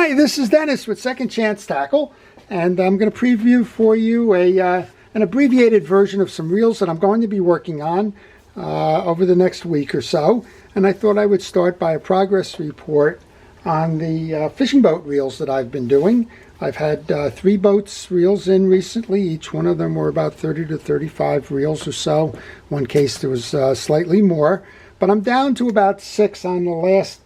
Hi, this is Dennis with Second Chance Tackle, and I'm going to preview for you an abbreviated version of some reels that I'm going to be working on over the next week or so. And I thought I would start by a progress report on the fishing boat reels that I've been doing. I've had 3 boats reels in recently. Each one of them were about 30 to 35 reels or so. One case there was slightly more, but I'm down to about 6 on the last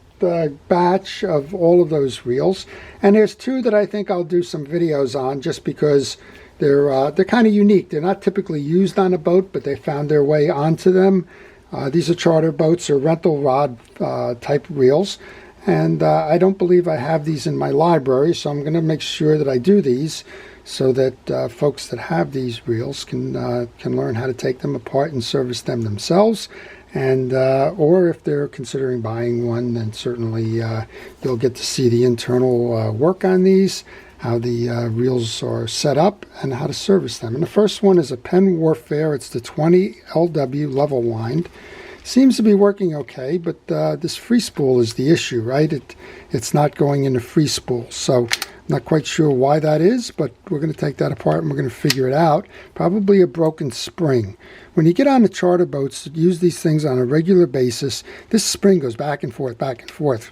batch of all of those reels, and there's 2 that I think I'll do some videos on just because they're kind of unique. They're not typically used on a boat, but they found their way onto them. These are charter boats or rental rod type reels, and I don't believe I have these in my library, so I'm going to make sure that I do these so that folks that have these reels can learn how to take them apart and service them themselves. And or if they're considering buying one, then certainly you'll get to see the internal work on these, how the reels are set up, and how to service them. And the first one is a Penn Warfare. It's the 20 LW level lined. Seems to be working okay, but this free spool is the issue, right? It's not going into free spool, so I'm not quite sure why that is, but we're going to take that apart and we're going to figure it out. Probably a broken spring. When you get on the charter boats that use these things on a regular basis, this spring goes back and forth,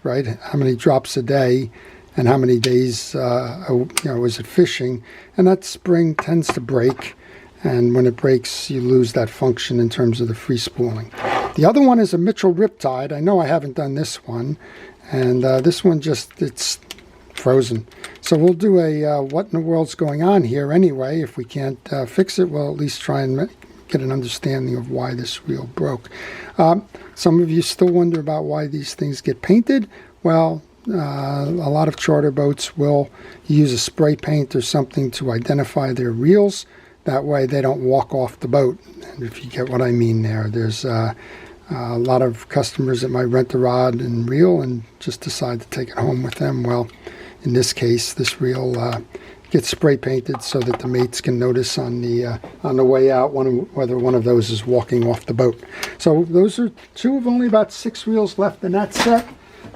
right? How many drops a day and how many days is it fishing? And that spring tends to break, and when it breaks, you lose that function in terms of the free spooling. The other one is a Mitchell Riptide. I know I haven't done this one, and this one it's frozen. So we'll do a what in the world's going on here anyway. If we can't fix it, we'll at least try and get an understanding of why this reel broke. Some of you still wonder about why these things get painted. Well, a lot of charter boats will use a spray paint or something to identify their reels. That way they don't walk off the boat. And if you get what I mean there, there's a lot of customers that might rent a rod and reel and just decide to take it home with them. Well, in this case, this reel gets spray painted so that the mates can notice on the way out whether one of those is walking off the boat. So those are 2 of only about 6 reels left in that set.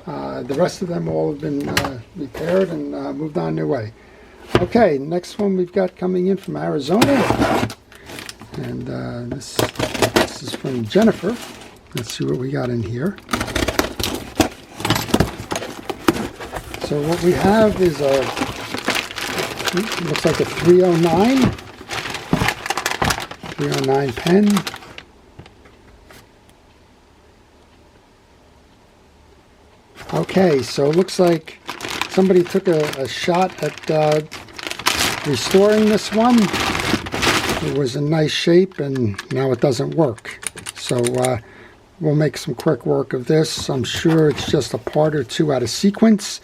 The rest of them all have been repaired and moved on their way. Okay, next one we've got coming in from Arizona, and this is from Jennifer. Let's see what we got in here. So what we have is looks like a 309 Penn. Okay, so it looks like somebody took a shot at restoring this one. It was in nice shape and now it doesn't work. So we'll make some quick work of this. I'm sure it's just a part or 2 out of sequence.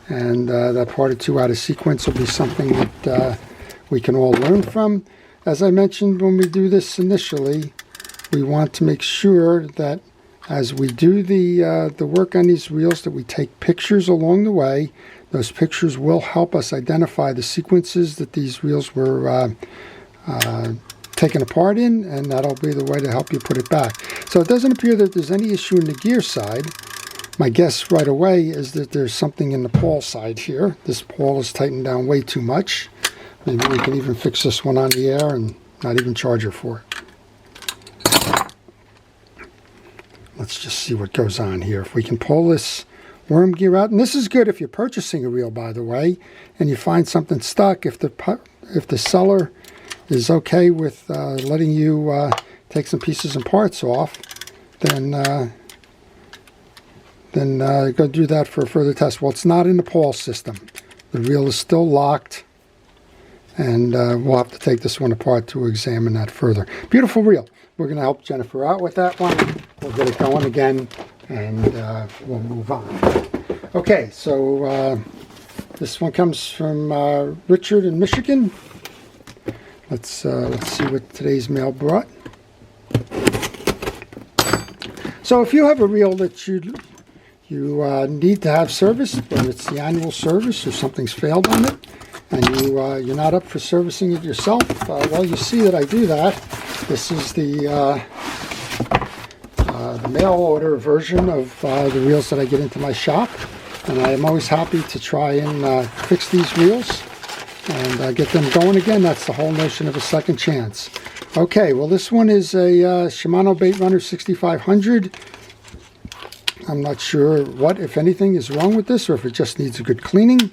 And that part or 2 out of sequence will be something that we can all learn from. As I mentioned when we do this initially, we want to make sure that as we do the work on these reels, that we take pictures along the way. Those pictures will help us identify the sequences that these reels were taken apart in, and that'll be the way to help you put it back. So it doesn't appear that there's any issue in the gear side. My guess right away is that there's something in the pawl side here. This pawl is tightened down way too much. Maybe we can even fix this one on the air and not even charge her for it. Let's just see what goes on here. If we can pull this worm gear out, and this is good if you're purchasing a reel, by the way, and you find something stuck. If the seller is okay with letting you take some pieces and parts off, then go do that for a further test. Well, it's not in the pawl system. The reel is still locked, and we'll have to take this one apart to examine that further. Beautiful reel. We're going to help Jennifer out with that one. We'll get it going again, and we'll move on. Okay, so this one comes from Richard in Michigan. Let's see what today's mail brought. So if you have a reel that you need to have serviced, whether it's the annual service or something's failed on it, and you're not up for servicing it yourself, well, you see that I do that. This is the mail order version of the reels that I get into my shop. And I am always happy to try and fix these reels and get them going again. That's the whole notion of a second chance. Okay, well, this one is a Shimano Bait Runner 6500. I'm not sure what, if anything, is wrong with this, or if it just needs a good cleaning.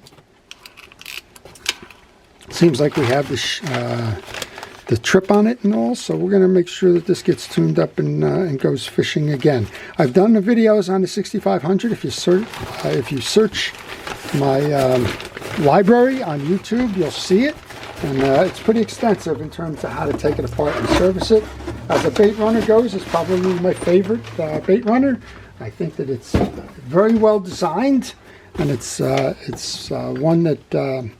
Seems like we have the trip on it and all, so we're going to make sure that this gets tuned up and goes fishing again. I've done the videos on the 6500. If you search my library on YouTube, you'll see it, and it's pretty extensive in terms of how to take it apart and service it. As a bait runner goes, it's probably my favorite bait runner. I think that it's very well designed, and it's one that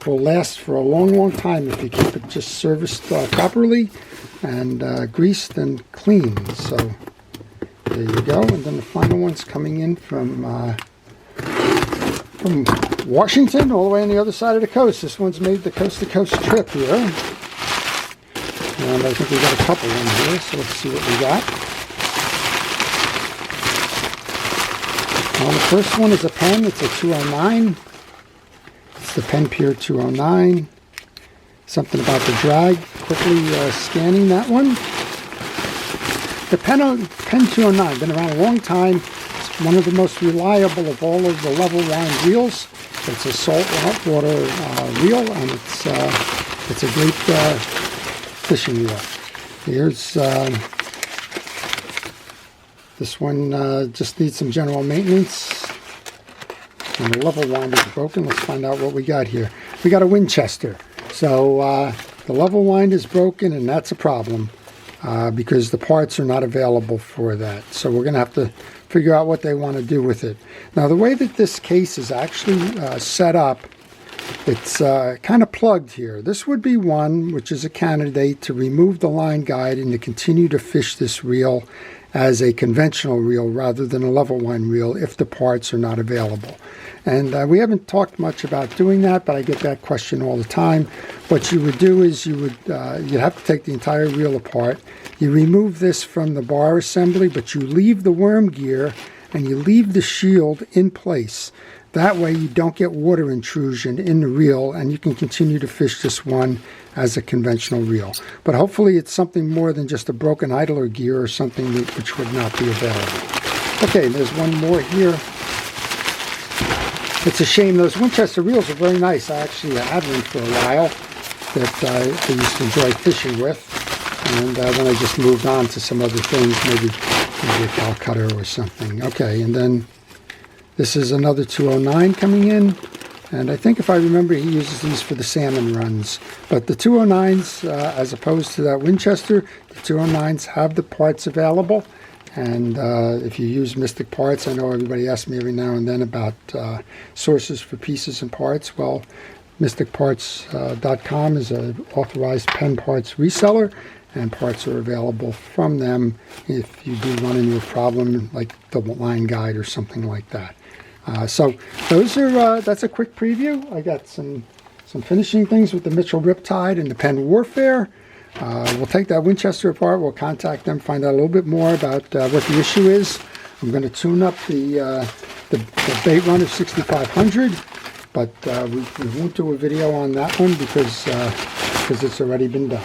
will last for a long time if you keep it just serviced properly and greased and clean. So there you go. And then the final one's coming in from Washington, all the way on the other side of the coast. This one's made the coast-to-coast trip here, and I think we got a couple in here. So let's see what we got. Well, the first one is a Penn. It's a 209. It's the Penn Pier 209. Something about the drag. Quickly scanning that one. The Penn 209, been around a long time. It's one of the most reliable of all of the level line reels. It's a saltwater reel, and it's a great fishing reel. Here's this one just needs some general maintenance. And the level wind is broken. Let's find out what we got here. We got a Winchester. So the level wind is broken, and that's a problem because the parts are not available for that. So we're going to have to figure out what they want to do with it. Now, the way that this case is actually set up, it's kind of plugged here. This would be one which is a candidate to remove the line guide and to continue to fish this reel as a conventional reel rather than a level wind reel if the parts are not available. And we haven't talked much about doing that, but I get that question all the time. What you would do is you'd have to take the entire reel apart. You remove this from the bar assembly, but you leave the worm gear and you leave the shield in place. That way you don't get water intrusion in the reel, and you can continue to fish this one as a conventional reel. But hopefully it's something more than just a broken idler gear or something which would not be available. Okay, there's one more here. It's a shame. Those Winchester reels are very nice. I actually had one for a while that I used to enjoy fishing with. And then I just moved on to some other things, maybe a cow cutter or something. Okay, and then this is another 209 coming in. And I think if I remember, he uses these for the salmon runs. But the 209s, as opposed to that Winchester, the 209s have the parts available. And if you use Mystic Parts, I know everybody asks me every now and then about sources for pieces and parts. Well, mysticparts.com is an authorized Penn parts reseller, and parts are available from them if you do run into a problem like the line guide or something like that. So those are that's a quick preview. I got some finishing things with the Mitchell Riptide and the Penn Warfare. We'll take that Winchester apart. We'll contact them, find out a little bit more about what the issue is. I'm going to tune up the Bait Runner 6500, but we won't do a video on that one because it's already been done.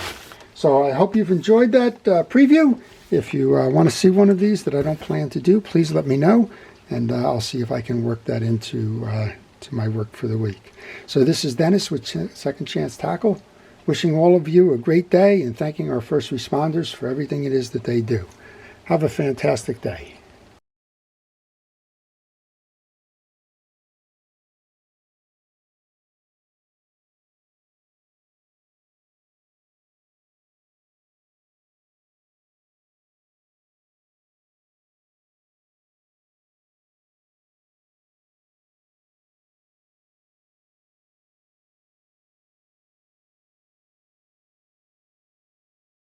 So I hope you've enjoyed that preview. If you want to see one of these that I don't plan to do, please let me know, and I'll see if I can work that into to my work for the week. So this is Dennis with Second Chance Tackle, wishing all of you a great day and thanking our first responders for everything it is that they do. Have a fantastic day.